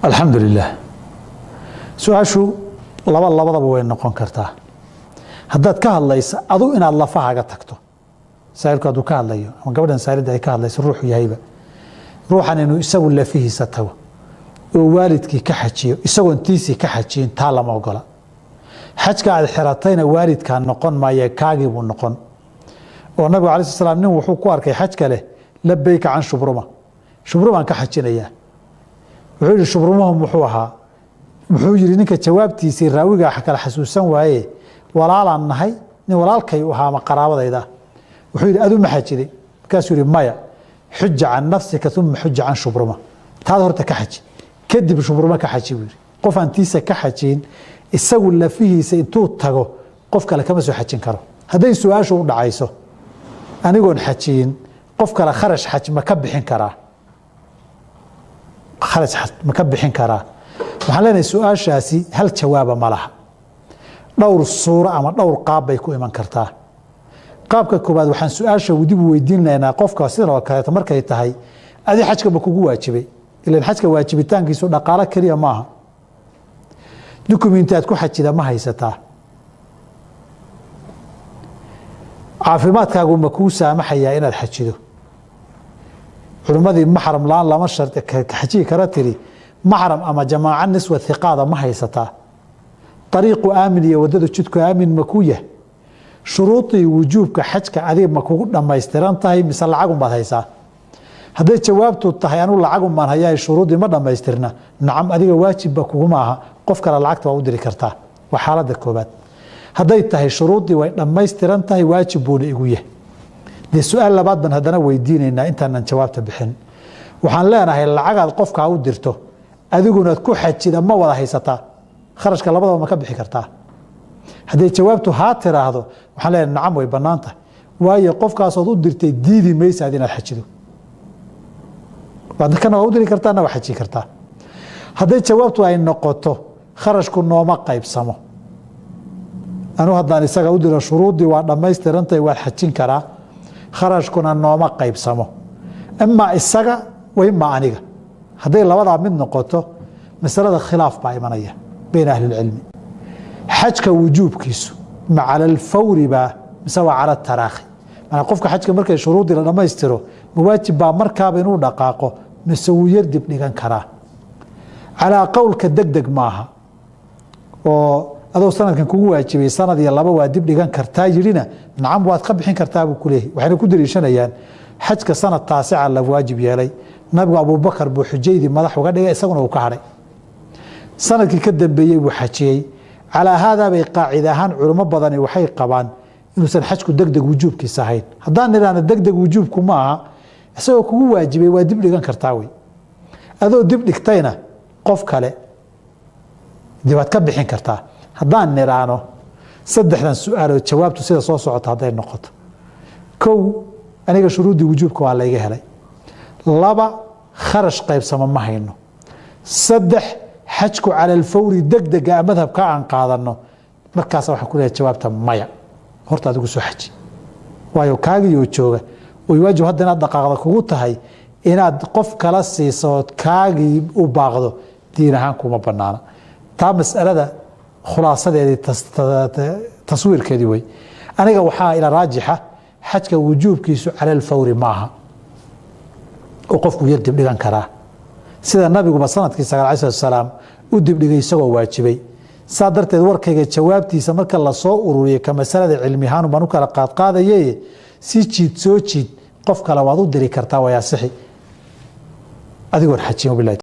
الحمد لله سؤاشو labadaba way noqon kartaa haddaad ka hadlaysa adu inaad lafahaaga tagto saa'ilku haduu ka hadlayo ama gabadhan saa'ilada ay ka hadlayso ruuxu yahayba ruuxan inuu isagu lafihiisa tago oo waalidkii ka xajiyo isagoo intiisii ka xajiyin taa lama ogola xajka aad xiratayna waalidkaa noqon maaye kaagii buu noqon oo nabigu calayhi salaam nin wuxuu ku arkay xajka leh labbayka can shubrumaan ka xajinayaa wuxuu yidhi shubrumahu muxuu ahaa wuxuu yidhi ninka jawaabtiisii raawiga kala xasuusan waaye walaalaan nahay nin walaalkay u ahaa ama qaraabadayda wuxuu yidhi adu ma xajiday markaasuu yidhi maya xuja can nafsika uma xuja can shubruma taada horta ka xaji kadib shubruma ka xaji buu yidhi qof aan tiisa ka xajiin isagu lafihiisa intuu tago qof kale kama soo xajin karo hadday su-aashu u dhacayso anigoon xajiyin qof kale kharash xaj ma ka bixin karaa kharash xaj ma ka bixin karaa waxaan leenahay su-aashaasi hal jawaaba ma laha dhowr suuro ama dhowr qaab bay ku iman kartaa qaabka koobaad waxaan su-aasha dib u weydiinaynaa qofka sidan oo kaleeto markay tahay adi xajka ma kugu waajibay ilaan xajka waajibitaankiisu dhaqaalo keliya maaha dukumenti aad ku xajida ma haysataa caafimaadkaagu ma kuu saamaxayaa inaad xajido culimmadii maxram la-aan lama sharti xajiyi kara tiri maxram ama jamaaca niswa hiqaada ma haysataa ariiqu aamin iyo wadada jidku aamin ma ku yah shuruudii wujuubka xajka adiga ma kugu dhammaystiran tahay mise lacagun baad haysaa hadday jawaabtu tahay anu lacagun baan hayaa shuruudii ma dhammaystirna nacam adiga waajibba kuguma aha qof kale lacagta waa u diri kartaa waa xaaladda koobaad hadday tahay shuruudii way dhammaystiran tahay waajib buuna igu yah dee su-aal labaad baan haddana weydiinaynaa intaanan jawaabta bixin waxaan leenahay lacagaad qofkaa u dirto adigunaad ku xajida ma wada haysataa kharashka labadaba ma ka bixi kartaa hadday jawaabtu haa tiraahdo waxaan leenahay nacam way bannaan tahay waayo qofkaasood u dirtay diidi maysaad inaad xajido kana waa u diri kartaana waa xaji kartaa hadday jawaabtu ay noqoto kharashku nooma qaybsamo anu haddaan isaga u diro shuruuddii waa dhammaystirantahay waad xajin karaa kharashkuna nooma qaybsamo imaa isaga wa imaa aniga hadday labadaa mid noqoto masalada khilaaf baa imanaya bayna ahli lcilmi xajka wujuubkiisu ma cala alfawri baa mise waa cala taraakhi manaa qofka xajka markay shuruuddii la dhammaystiro mawaajib baa markaaba inuu dhaqaaqo mise wuu yar dib dhigan karaa calaa qowlka deg deg maaha oo adoo sanadkan kugu waajibay sanad iyo laba waa dib dhigan kartaa yidhina nacam waad ka bixin kartaa buu ku leeyahy waxayna ku daliishanayaan xajka sanad taasica la waajib yeelay nabigu abubakar buu xujaydii madax uga dhigay isaguna uu ka hadhay sanadkii ka dambeeyey buu xajiyey calaa haadaa bay qaacida ahaan culimo badani waxay qabaan inuusan xajku degdeg wujuubkiisa ahayn haddaan nidhaahno degdeg wujuubku ma aha isagoo kugu waajibay waa dib dhigan kartaa wey adoo dib dhigtayna qof kale dibaad ka bixin kartaa haddaan nidhaahno saddexdan su-aalood jawaabtu sida soo socota hadday noqoto kow aniga shuruuddii wujuubka waa layga helay laba kharash qaybsamo ma hayno saddex xajku cala alfawri degdega madhabka aan qaadano markaasa waxaan ku leeyahay jawaabta maya horta adigu soo xaji waayo kaagiyoo jooga oy waajib hadda inaad dhaqaaqda kugu tahay inaad qof kala siiso ood kaagii u baaqdo diin ahaan kuma banaana taa masalada khulaasadeedii taswiirkeedii wey aniga waxaa ila raajixa xajka wujuubkiisu cala alfawri maaha oo qofku yar dibdhigan karaa sida nabiguba sanadkii sagaal alay salaam u dibdhigay isagoo waajibay saa darteed warkayga jawaabtiisa marka lasoo ururiyay ka masalada cilmi ahaan baan u kala qaadqaadaye si jiid soo jiid qof kale waad u diri kartaa wayaasixi adigoon xajin bilahi